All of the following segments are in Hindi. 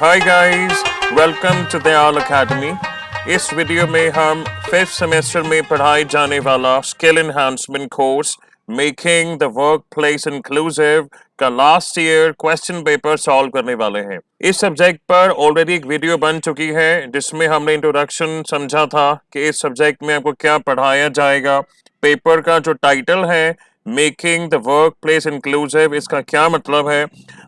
Hi guys, welcome to Dayal academy. इस वीडियो में हम 5th सेमेस्टर में पढ़ाए जाने वाला skill enhancement course making the work place inclusive का last year question paper solve करने वाले हैं। इस सब्जेक्ट पर ऑलरेडी एक वीडियो बन चुकी है जिसमें हमने इंट्रोडक्शन समझा था कि इस सब्जेक्ट में आपको क्या पढ़ाया जाएगा। पेपर का जो टाइटल है making the work place inclusive, इसका क्या मतलब है।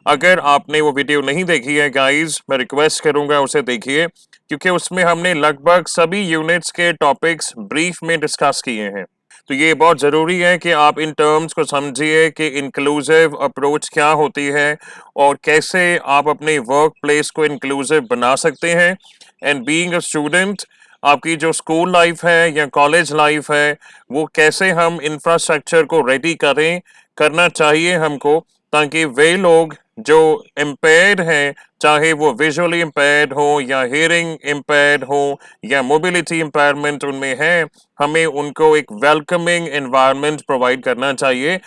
अगर आपने वो वीडियो नहीं देखी है गाइस, मैं रिक्वेस्ट करूंगा उसे देखिए, क्योंकि उसमें हमने लगभग सभी यूनिट्स के टॉपिक्स ब्रीफ में डिस्कस किए हैं। तो ये बहुत ज़रूरी है कि आप इन टर्म्स को समझिए कि इंक्लूसिव अप्रोच क्या होती है और कैसे आप अपने वर्क प्लेस को इंक्लूसिव बना सकते हैं। एंड बीइंग अ स्टूडेंट, आपकी जो स्कूल लाइफ है या कॉलेज लाइफ है, वो कैसे हम इंफ्रास्ट्रक्चर को रेडी करना चाहिए हमको, ताकि वे लोग जो इम्पेयर्ड हैं, चाहे वो विजुअली इम्पेयर्ड हो या हियरिंग इम्पेयर्ड हो या मोबिलिटी इम्पेयरमेंट उनमें है, हमें उनको एक वेलकमिंग एनवायरनमेंट प्रोवाइड करना चाहिए।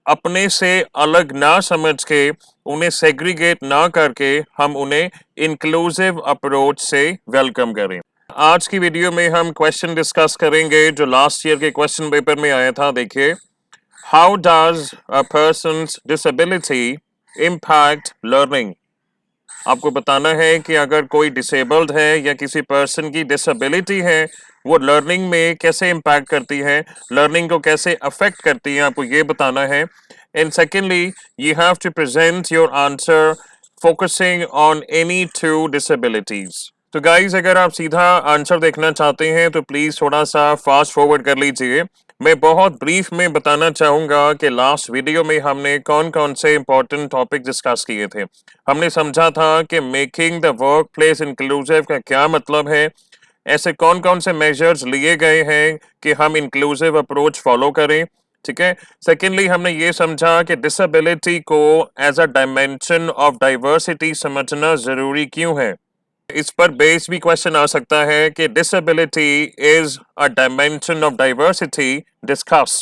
अपने से अलग ना समझ के, उन्हें सेग्रीगेट ना करके, हम उन्हें इंक्लूसिव अप्रोच से वेलकम करें। आज की वीडियो में हम क्वेश्चन डिस्कस करेंगे जो लास्ट ईयर के क्वेश्चन पेपर में आया था। देखिए, how does a persons disability impact learning. आपको बताना है कि अगर कोई डिसेबल्ड है या किसी पर्सन की डिसेबिलिटी है, वो लर्निंग में कैसे इम्पैक्ट करती है, लर्निंग को कैसे अफेक्ट करती है, आपको ये बताना है। And secondly, you have to present your answer focusing on any two disabilities. तो गाइज, अगर आप सीधा आंसर देखना चाहते हैं तो प्लीज थोड़ा सा फास्ट फॉरवर्ड कर लीजिए। मैं बहुत ब्रीफ में बताना चाहूंगा कि लास्ट वीडियो में हमने कौन कौन से इंपॉर्टेंट टॉपिक डिस्कस किए थे। हमने समझा था कि making the work place inclusive का क्या मतलब है, ऐसे कौन कौन से मेजर्स लिए गए हैं कि हम इंक्लूसिव अप्रोच फॉलो करें। ठीक है। सेकेंडली, हमने ये समझा कि डिसेबिलिटी को as a dimension of diversity समझना जरूरी क्यों है। इस पर बेस भी क्वेश्चन आ सकता है कि disability is a dimension of diversity discuss,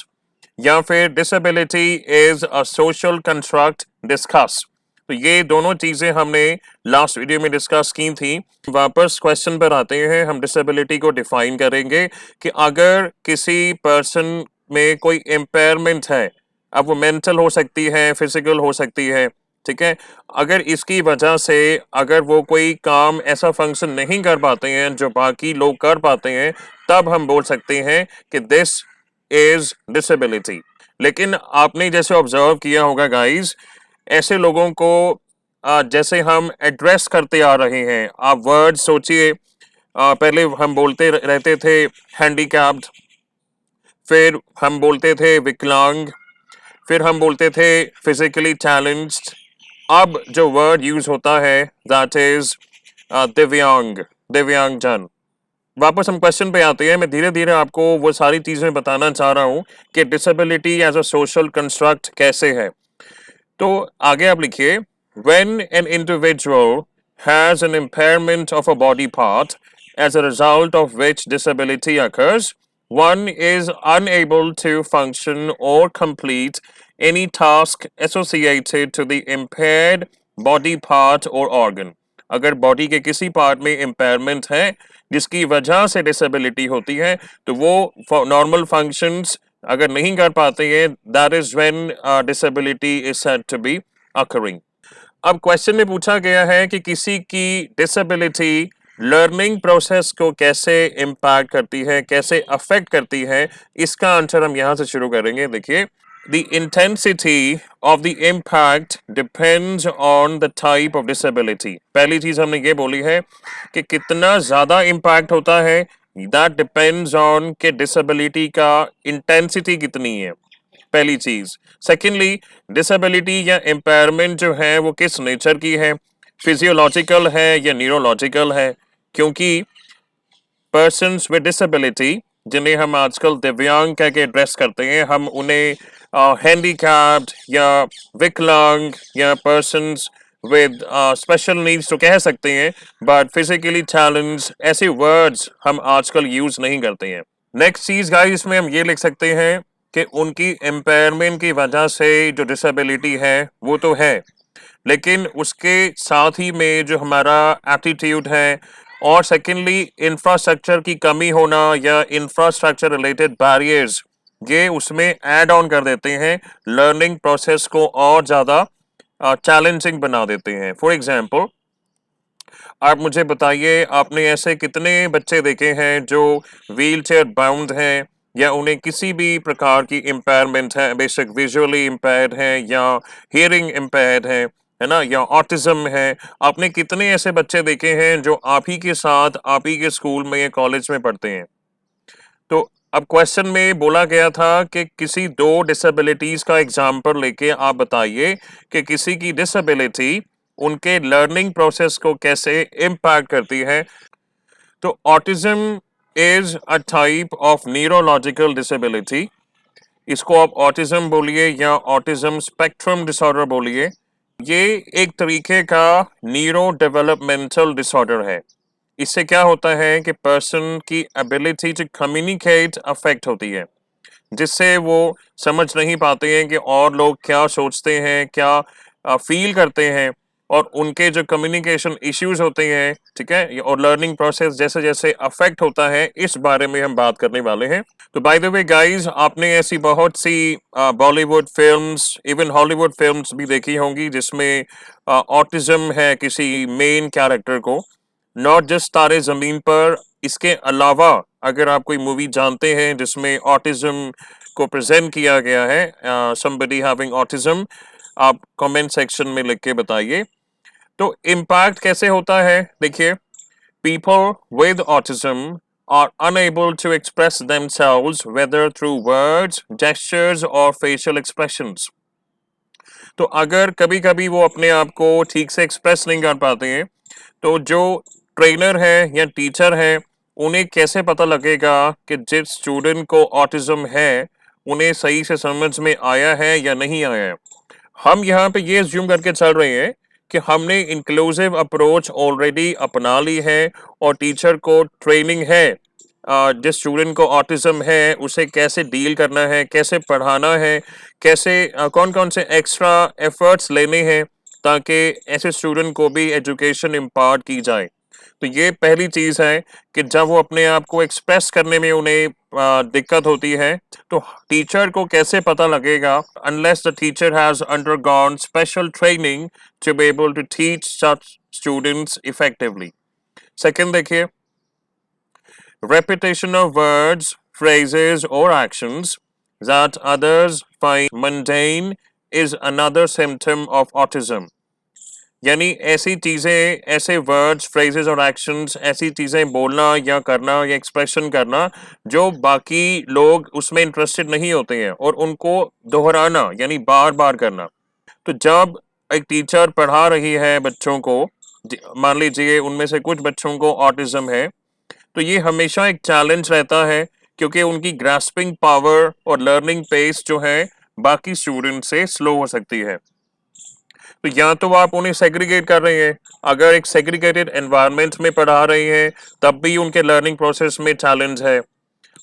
या फिर disability is a social construct discuss. तो ये दोनों चीजें हमने लास्ट वीडियो में डिस्कस की थी। वापस क्वेश्चन पर आते हैं। हम डिसेबिलिटी को डिफाइन करेंगे कि अगर किसी पर्सन में कोई इम्पेयरमेंट है, अब वो मेंटल हो सकती है, फिजिकल हो सकती है, ठीक है, अगर इसकी वजह से अगर वो कोई काम ऐसा फंक्शन नहीं कर पाते हैं जो बाकी लोग कर पाते हैं, तब हम बोल सकते हैं कि दिस इज डिसेबिलिटी। लेकिन आपने जैसे ऑब्जर्व किया होगा गाइस, ऐसे लोगों को जैसे हम एड्रेस करते आ रहे हैं, आप वर्ड सोचिए। पहले हम बोलते रहते थे हैंडीकैप्ड, फिर हम बोलते थे विकलांग, फिर हम बोलते थे फिजिकली चैलेंज्ड। अब जो वर्ड यूज होता है दैट इज दिव्यांग, दिव्यांगजन। वापस हम क्वेश्चन पे आते हैं। मैं धीरे धीरे आपको वो सारी चीजें बताना चाह रहा हूँ कि disability as a social construct कैसे है। तो आगे आप लिखिए, when an individual has an impairment of a body part as a result of which disability occurs, one is unable to function or complete any task associated to the impaired body part or organ. अगर बॉडी के किसी पार्ट में इम्पेयरमेंट है जिसकी वजह से डिसेबिलिटी होती है, तो वो नॉर्मल फंक्शंस अगर नहीं कर पाते हैं, that is when disability is said to be occurring. अब क्वेश्चन में पूछा गया है कि किसी की डिसेबिलिटी लर्निंग प्रोसेस को कैसे इम्पैक्ट करती है, कैसे अफेक्ट करती है। इसका आंसर हम यहां से शुरू करेंगे। देखिए, the intensity of the impact depends on the type of disability. पहली चीज हमने ये बोली है कि कितना ज्यादा इम्पैक्ट होता है, दैट डिपेंड्स ऑन के डिसेबिलिटी का इंटेंसिटी कितनी है, पहली चीज। सेकेंडली, डिसेबिलिटी या इम्पेयरमेंट जो है वो किस नेचर की है, फिजियोलॉजिकल है या न्यूरोलॉजिकल है। क्योंकि पर्सन्स विद डिसेबिलिटी, जिन्हें हम आजकल दिव्यांग कह के एड्रेस करते हैं, हम उन्हें हैंडीकैप्ड या विकलांग या पर्सन्स विद स्पेशल नीड्स तो कह सकते हैं, बट फिजिकली चैलेंज ऐसे वर्ड्स हम आजकल यूज नहीं करते हैं। नेक्स्ट चीज गाइस, इसमें हम ये लिख सकते हैं कि उनकी एम्पायरमेंट की वजह से जो डिसेबिलिटी है वो तो है, लेकिन उसके साथ ही में जो हमारा एटीट्यूड है, और सेकेंडली इंफ्रास्ट्रक्चर की कमी होना या इंफ्रास्ट्रक्चर रिलेटेड बैरियर्स, ये उसमें ऐड ऑन कर देते हैं, लर्निंग प्रोसेस को और ज़्यादा चैलेंजिंग बना देते हैं। फॉर एग्जाम्पल, आप मुझे बताइए, आपने ऐसे कितने बच्चे देखे हैं जो व्हील चेयर बाउंड हैं, या उन्हें किसी भी प्रकार की इम्पेयरमेंट है, बेशक विजुअली इम्पेयर्ड है या हियरिंग इम्पेयर्ड है ना, या ऑटिज्म है। आपने कितने ऐसे बच्चे देखे हैं जो आप ही के साथ आप ही के स्कूल में या कॉलेज में पढ़ते हैं? तो अब क्वेश्चन में बोला गया था कि किसी दो डिसेबिलिटीज का एग्जाम्पल लेके आप बताइए कि किसी की डिसेबिलिटी उनके लर्निंग प्रोसेस को कैसे इम्पैक्ट करती है। तो autism is a type of neurological disability. इसको आप ऑटिज्म बोलिए या ऑटिज्म स्पेक्ट्रम डिसऑर्डर बोलिए। ये एक तरीके का न्यूरो डेवलपमेंटल डिसऑर्डर है। इससे क्या होता है कि पर्सन की एबिलिटी टू कम्युनिकेट अफेक्ट होती है, जिससे वो समझ नहीं पाते हैं कि और लोग क्या सोचते हैं, क्या फील करते हैं, और उनके जो कम्युनिकेशन इश्यूज होते हैं, ठीक है, और लर्निंग प्रोसेस जैसे जैसे अफेक्ट होता है, इस बारे में हम बात करने वाले हैं। तो बाय द वे गाइस, आपने ऐसी बहुत सी Bollywood films, even Hollywood films भी देखी होंगी जिसमें ऑटिज्म है किसी मेन कैरेक्टर को, नॉट जस्ट तारे जमीन पर। इसके अलावा अगर आप कोई मूवी जानते हैं जिसमें ऑटिज्म को प्रेजेंट किया गया है, समबडी हैविंग ऑटिज्म, आप कमेंट सेक्शन में लिख के बताइए। तो इम्पैक्ट कैसे होता है, देखिए, people with autism are unable to express themselves whether through words, gestures और फेशियल एक्सप्रेशंस। तो अगर कभी कभी वो अपने आप को ठीक से एक्सप्रेस नहीं कर पाते हैं, तो जो ट्रेनर है या टीचर है, उन्हें कैसे पता लगेगा कि जिस स्टूडेंट को ऑटिज्म है उन्हें सही से समझ में आया है या नहीं आया है। हम यहाँ पे ये अज्यूम करके चल रहे हैं कि हमने इंक्लूसिव अप्रोच ऑलरेडी अपना ली है और टीचर को ट्रेनिंग है, जिस स्टूडेंट को ऑटिज्म है उसे कैसे डील करना है, कैसे पढ़ाना है, कैसे कौन कौन से एक्स्ट्रा एफर्ट्स लेने हैं ताकि ऐसे स्टूडेंट को भी एजुकेशन इम्पार्ट की जाए। तो ये पहली चीज़ है कि जब वो अपने आप को एक्सप्रेस करने में उन्हें दिक्कत होती है, तो टीचर को कैसे पता लगेगा, unless the teacher has undergone special training to be able to teach such students effectively. Second देखिए, repetition of words, phrases or actions that others find mundane is another symptom of autism। यानी ऐसी चीज़ें, ऐसे वर्ड्स, फ्रेजेस और एक्शंस, ऐसी चीज़ें बोलना या करना या एक्सप्रेशन करना जो बाकी लोग उसमें इंटरेस्टेड नहीं होते हैं, और उनको दोहराना यानी बार बार करना। तो जब एक टीचर पढ़ा रही है बच्चों को, मान लीजिए उनमें से कुछ बच्चों को ऑटिज्म है, तो ये हमेशा एक चैलेंज रहता है, क्योंकि उनकी ग्रास्पिंग पावर और लर्निंग पेस जो है बाकी स्टूडेंट से स्लो हो सकती है। तो या तो आप उन्हें सेग्रीगेट कर रहे हैं, अगर एक सेग्रीगेटेड एनवायरनमेंट में पढ़ा रहे हैं तब भी उनके लर्निंग प्रोसेस में चैलेंज है।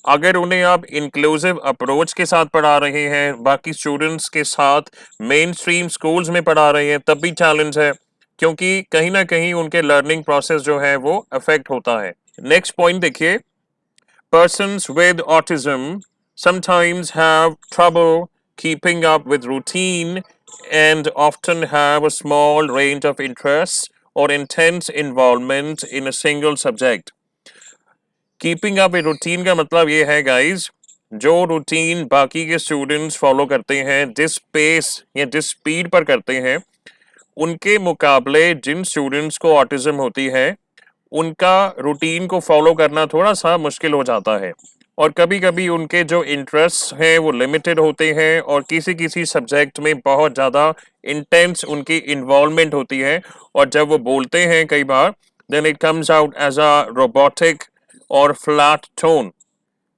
अगर उन्हें आप इंक्लूसिव अप्रोच के साथ पढ़ा रहे हैं, बाकी स्टूडेंट्स के साथ मेन स्ट्रीम स्कूल्स में पढ़ा रहे हैं, तब भी चैलेंज है, क्योंकि कहीं ना कहीं उनके लर्निंग प्रोसेस जो है वो अफेक्ट होता है। नेक्स्ट पॉइंट देखिए, persons with autism sometimes have trouble keeping up with routine and often have a small range of interests or intense involvement in a single subject। Keeping up a routine का मतलब ये है गाइस, जो रूटीन बाकी के स्टूडेंट्स फॉलो करते हैं, जिस पेस या जिस स्पीड पर करते हैं, उनके मुकाबले जिन स्टूडेंट्स को ऑटिज्म होती है उनका रूटीन को फॉलो करना थोड़ा सा मुश्किल हो जाता है, और कभी कभी उनके जो इंटरेस्ट हैं वो लिमिटेड होते हैं, और किसी किसी सब्जेक्ट में बहुत ज़्यादा इंटेंस उनकी इन्वॉल्वमेंट होती है, और जब वो बोलते हैं कई बार, then it comes out as a robotic और फ्लैट टोन।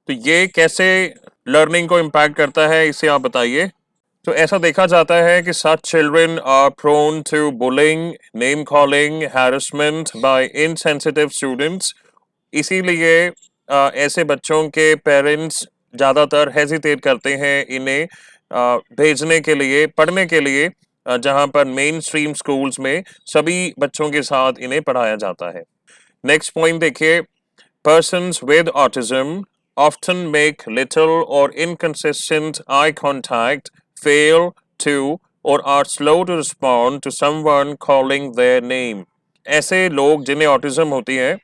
तो ये कैसे लर्निंग को इम्पैक्ट करता है, इसे आप बताइए। तो ऐसा देखा जाता है कि such children are prone to bullying, name calling, harassment by insensitive students। इसीलिए ऐसे बच्चों के पेरेंट्स ज़्यादातर हेजिटेट करते हैं इन्हें भेजने के लिए, पढ़ने के लिए, जहां पर मेन स्ट्रीम स्कूल्स में सभी बच्चों के साथ इन्हें पढ़ाया जाता है। नेक्स्ट पॉइंट देखिए, persons with autism often make little or inconsistent eye contact, fail to or are slow to respond to someone calling their name. ऐसे लोग जिन्हें ऑटिज्म होती है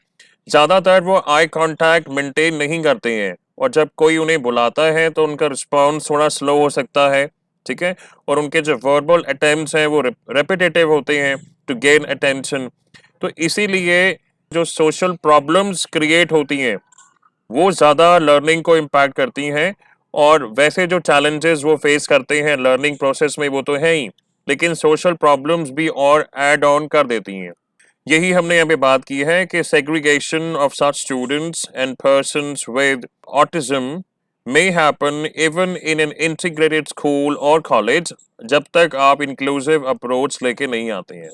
ज़्यादातर वो आई कांटेक्ट मेंटेन नहीं करते हैं, और जब कोई उन्हें बुलाता है तो उनका रिस्पॉन्स थोड़ा स्लो हो सकता है, ठीक है, और उनके जो वर्बल अटेम्प्ट्स हैं वो रेपिटेटिव होते हैं टू गेन अटेंशन। तो इसीलिए जो सोशल प्रॉब्लम्स क्रिएट होती हैं वो ज़्यादा लर्निंग को इम्पैक्ट करती हैं, और वैसे जो चैलेंजेस वो फेस करते हैं लर्निंग प्रोसेस में वो तो है ही, लेकिन सोशल प्रॉब्लम्स भी और ऐड ऑन कर देती हैं। यही हमने यहाँ पे बात की है कि segregation of such students and persons with autism may happen even in an integrated school और कॉलेज, जब तक आप इंक्लूसिव अप्रोच लेके नहीं आते हैं।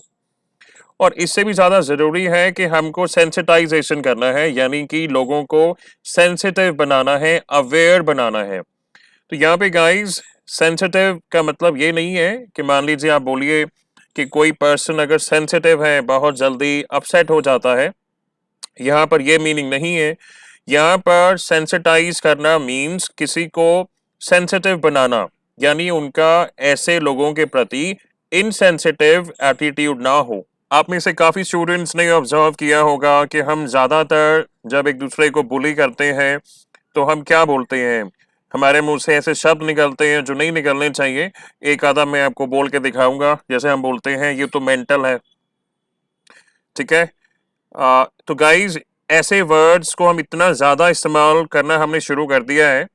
और इससे भी ज़्यादा ज़रूरी है कि हमको सेंसिटाइजेशन करना है, यानी कि लोगों को सेंसिटिव बनाना है, अवेयर बनाना है। तो यहाँ पे गाइस सेंसिटिव का मतलब ये नहीं है कि मान लीजिए आप बोलिए कि कोई पर्सन अगर सेंसिटिव है बहुत जल्दी अपसेट हो जाता है, यहाँ पर ये मीनिंग नहीं है। यहाँ पर सेंसिटाइज करना मीन्स किसी को सेंसिटिव बनाना, यानी उनका ऐसे लोगों के प्रति इनसेंसिटिव एटीट्यूड ना हो। आप में से काफ़ी स्टूडेंट्स ने ऑब्जर्व किया होगा कि हम ज़्यादातर जब एक दूसरे को बुली करते हैं तो हम क्या बोलते हैं, हमारे मुंह से ऐसे शब्द निकलते हैं जो नहीं निकलने चाहिए। एक आधा मैं आपको बोल के दिखाऊंगा। जैसे हम बोलते हैं ये तो मेंटल है, ठीक है। तो गाइज ऐसे वर्ड्स को हम इतना ज़्यादा इस्तेमाल करना हमने शुरू कर दिया है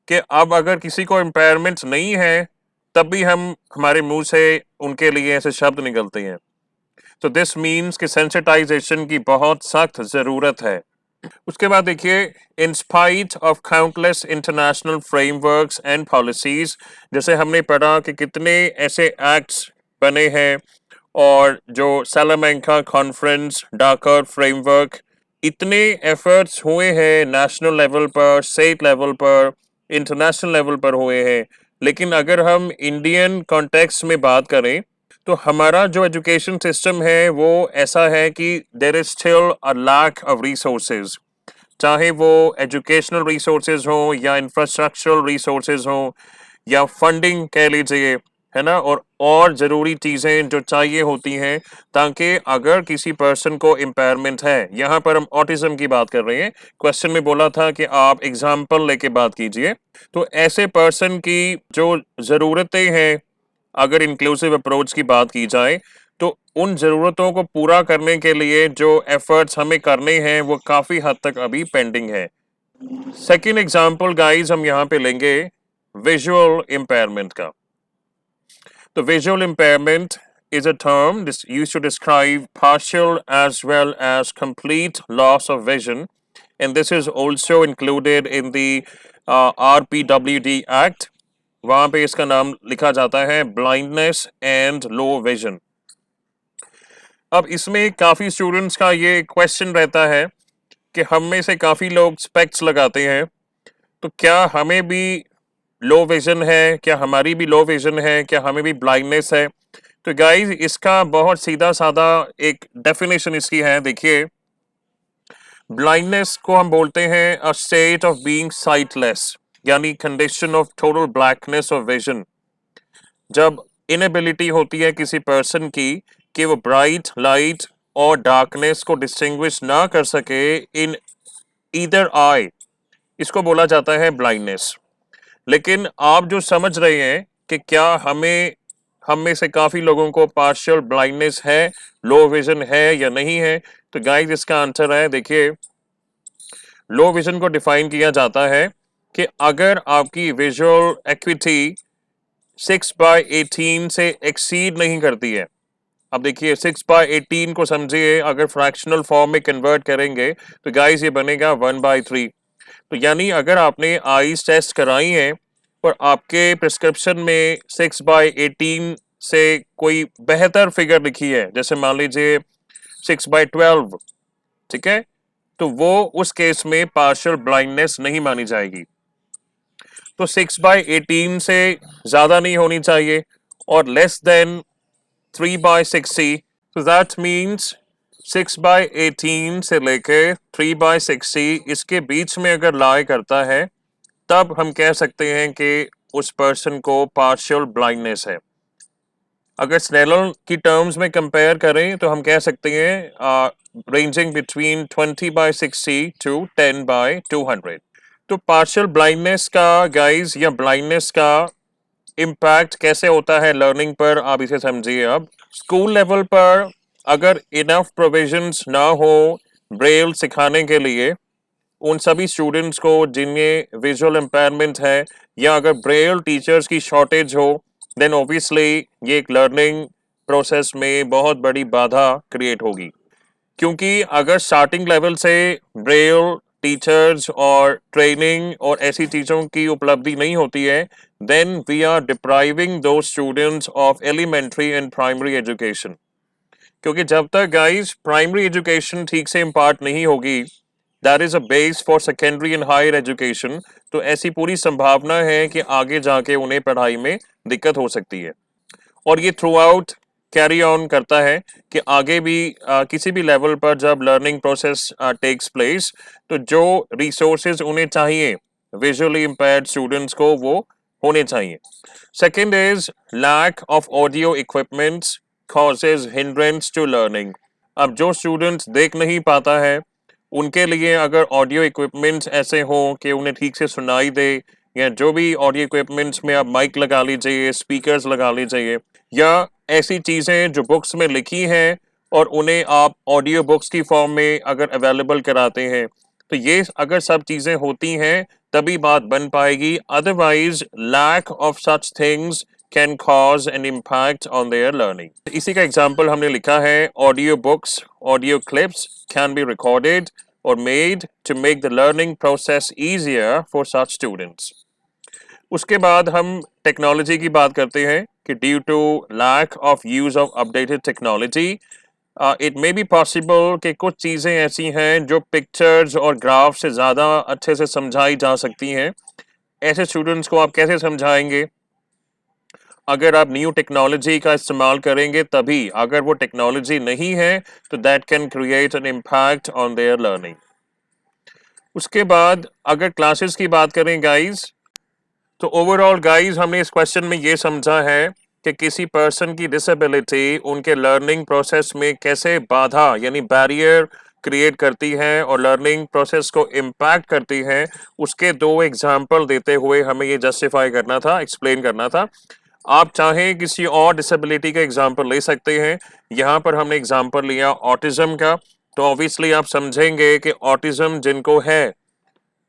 कि अब अगर किसी को इम्पेयरमेंट्स नहीं है तब भी हमारे मुंह से उनके लिए ऐसे शब्द निकलते हैं। तो दिस मीन्स कि सेंसिटाइजेशन की बहुत सख्त ज़रूरत है। उसके बाद देखिए, in spite of countless international frameworks and policies, जैसे हमने पढ़ा कि कितने ऐसे एक्ट्स बने हैं, और जो सैलामेंका कॉन्फ्रेंस, डाकर फ्रेमवर्क, इतने एफर्ट्स हुए हैं नेशनल लेवल पर, स्टेट लेवल पर, इंटरनेशनल लेवल पर हुए हैं, लेकिन अगर हम इंडियन कॉन्टेक्स्ट में बात करें तो हमारा जो एजुकेशन सिस्टम है वो ऐसा है कि there is still a lack of resources, चाहे वो एजुकेशनल रिसोर्सेज हो या इंफ्रास्ट्रक्चरल रिसोर्सेज हो या फंडिंग कह लीजिए, है ना, और ज़रूरी चीज़ें जो चाहिए होती हैं ताकि अगर किसी पर्सन को इम्पेयरमेंट है, यहाँ पर हम ऑटिज्म की बात कर रहे हैं, क्वेश्चन में बोला था कि आप एग्जाम्पल लेके बात कीजिए, तो ऐसे पर्सन की जो ज़रूरतें हैं, अगर इंक्लूसिव अप्रोच की बात की जाए तो उन ज़रूरतों को पूरा करने के लिए जो एफर्ट्स हमें करने हैं वो काफ़ी हद तक अभी पेंडिंग है। सेकेंड एग्जाम्पल गाइज हम यहाँ पे लेंगे विजुअल इम्पेयरमेंट का। तो visual impairment is a term used to describe partial as well as complete loss of vision, and this is also included in the RPWD Act. वहाँ पे इसका नाम लिखा जाता है ब्लाइंडनेस एंड लो विजन। अब इसमें काफ़ी स्टूडेंट्स का ये क्वेश्चन रहता है कि हम में से काफ़ी लोग स्पेक्ट्स लगाते हैं, तो क्या हमें भी लो विजन है, क्या हमारी भी लो विजन है, क्या हमें भी ब्लाइंडनेस है? तो गाइस इसका बहुत सीधा साधा एक डेफिनेशन इसकी है। देखिए, ब्लाइंडनेस को हम बोलते हैं अ स्टेट ऑफ बीइंग साइटलेस, यानी condition of total blackness of vision. जब इनएबिलिटी होती है किसी पर्सन की कि वो ब्राइट लाइट और डार्कनेस को डिस्टिंग्विश ना कर सके इन ईदर आई, इसको बोला जाता है ब्लाइंडनेस। लेकिन आप जो समझ रहे हैं कि क्या हम में से काफ़ी लोगों को पार्शियल ब्लाइंडनेस है, लो विजन है या नहीं है, तो गाइस इसका आंसर है, देखिए, लो विजन को डिफाइन किया जाता है कि अगर आपकी विजुअल एक्विटी 6/18 से एक्सीड नहीं करती है। अब देखिए 6/18 को समझिए, अगर फ्रैक्शनल फॉर्म में कन्वर्ट करेंगे तो गाइस ये बनेगा 1/3। तो यानी अगर आपने आईज टेस्ट कराई है और आपके प्रिस्क्रिप्शन में 6/18 से कोई बेहतर फिगर लिखी है, जैसे मान लीजिए 6/12, ठीक है, तो वो उस केस में पार्शियल ब्लाइंडनेस नहीं मानी जाएगी। तो 6/18 से ज़्यादा नहीं होनी चाहिए और less than 3/60, so that means 6/18 से लेके 3/60 इसके बीच में अगर लाई करता है तब हम कह सकते हैं कि उस पर्सन को पार्शियल ब्लाइंडनेस है। अगर स्नेलर की टर्म्स में कंपेयर करें तो हम कह सकते हैं रेंजिंग बिटवीन 20/60 टू 10/200। तो पार्शियल ब्लाइंडनेस का गाइस या ब्लाइंडनेस का इम्पैक्ट कैसे होता है लर्निंग पर, आप इसे समझिए। अब स्कूल लेवल पर अगर इनफ प्रोविजंस ना हो ब्रेल सिखाने के लिए उन सभी स्टूडेंट्स को जिनमें विजुअल इम्पेयरमेंट है, या अगर ब्रेल टीचर्स की शॉर्टेज हो, देन ऑब्वियसली ये एक लर्निंग प्रोसेस में बहुत बड़ी बाधा क्रिएट होगी। क्योंकि अगर स्टार्टिंग लेवल से ब्रेल टीचर्स और ट्रेनिंग और ऐसी चीज़ों की उपलब्धि नहीं होती है, then we are depriving those students of elementary and primary education. क्योंकि जब तक गाइस प्राइमरी एजुकेशन ठीक से इम्पार्ट नहीं होगी, that is a base for secondary and higher education, तो ऐसी पूरी संभावना है कि आगे जाके उन्हें पढ़ाई में दिक्कत हो सकती है। और ये थ्रू आउट कैरी ऑन करता है कि आगे भी किसी भी लेवल पर जब लर्निंग प्रोसेस टेक्स प्लेस, तो जो रिसोर्सेज उन्हें चाहिए विजुअली इम्पेयर्ड स्टूडेंट्स को वो होने चाहिए। Second is lack of audio equipments causes hindrance to learning. अब जो स्टूडेंट्स देख नहीं पाता है उनके लिए अगर ऑडियो इक्विपमेंट्स ऐसे हों कि उन्हें ठीक से सुनाई दे, या जो भी ऑडियो इक्विपमेंट्स में आप माइक लगा लीजिए, स्पीकर्स लगा लीजिए, या ऐसी चीज़ें जो बुक्स में लिखी हैं और उन्हें आप ऑडियो बुक्स की फॉर्म में अगर अवेलेबल कराते हैं, तो ये अगर सब चीज़ें होती हैं तभी बात बन पाएगी। Otherwise lack of such things can cause an impact on their learning. इसी का एग्जाम्पल हमने लिखा है, audio books, audio clips can be recorded or made to make the learning process easier for such students. उसके बाद हम टेक्नोलॉजी की बात करते हैं कि due to lack of use of updated technology it may be possible कि कुछ चीज़ें ऐसी हैं जो पिक्चर्स और ग्राफ से ज़्यादा अच्छे से समझाई जा सकती हैं। ऐसे स्टूडेंट्स को आप कैसे समझाएंगे? अगर आप न्यू टेक्नोलॉजी का इस्तेमाल करेंगे तभी, अगर वो टेक्नोलॉजी नहीं है तो that can create an impact on their learning. उसके बाद अगर क्लासेस की बात करें गाइज, तो ओवरऑल गाइज हमने इस क्वेश्चन में ये समझा है कि किसी पर्सन की डिसेबिलिटी उनके लर्निंग प्रोसेस में कैसे बाधा यानी बैरियर क्रिएट करती है और लर्निंग प्रोसेस को इम्पैक्ट करती है, उसके दो एग्जाम्पल देते हुए हमें ये जस्टिफाई करना था, एक्सप्लेन करना था। आप चाहें किसी और डिसेबिलिटी का एग्जाम्पल ले सकते हैं। यहाँ पर हमने एग्जाम्पल लिया ऑटिज्म का, तो ऑब्वियसली आप समझेंगे कि ऑटिज्म जिनको है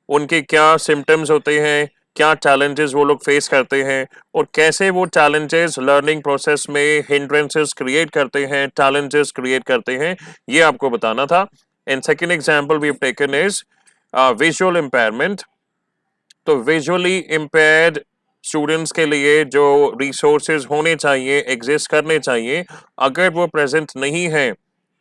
उनके क्या सिम्टम्स होते हैं, क्या चैलेंजेस वो लोग फेस करते हैं, और कैसे वो चैलेंजेस लर्निंग प्रोसेस में हिंड्रेंसेस क्रिएट करते हैं, चैलेंजेस क्रिएट करते हैं, ये आपको बताना था। And second example we have taken is visual impairment. तो विजुअली इम्पेयर्ड स्टूडेंट्स के लिए जो रिसोर्सेज होने चाहिए, एग्जिस्ट करने चाहिए, अगर वो प्रेजेंट नहीं है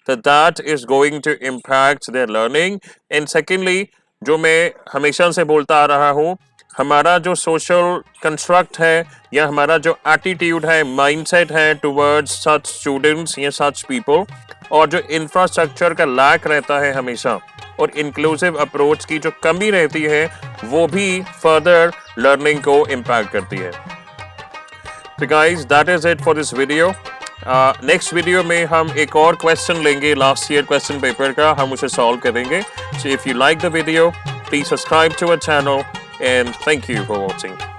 तो that is going to impact their learning. And secondly, जो मैं हमेशा से बोलता आ रहा हूँ, हमारा जो सोशल कंस्ट्रक्ट है या हमारा जो एटीट्यूड है, माइंडसेट है टुवर्ड्स सच स्टूडेंट्स या सच पीपल, और जो इंफ्रास्ट्रक्चर का लैक रहता है हमेशा, और इंक्लूसिव अप्रोच की जो कमी रहती है, वो भी फर्दर लर्निंग को इम्पैक्ट करती है। तो guys, that is it for this video. Next video में हम एक और क्वेश्चन लेंगे लास्ट ईयर क्वेश्चन पेपर का, हम उसे सॉल्व करेंगे। So if you like the video, please subscribe to our channel and thank you for watching.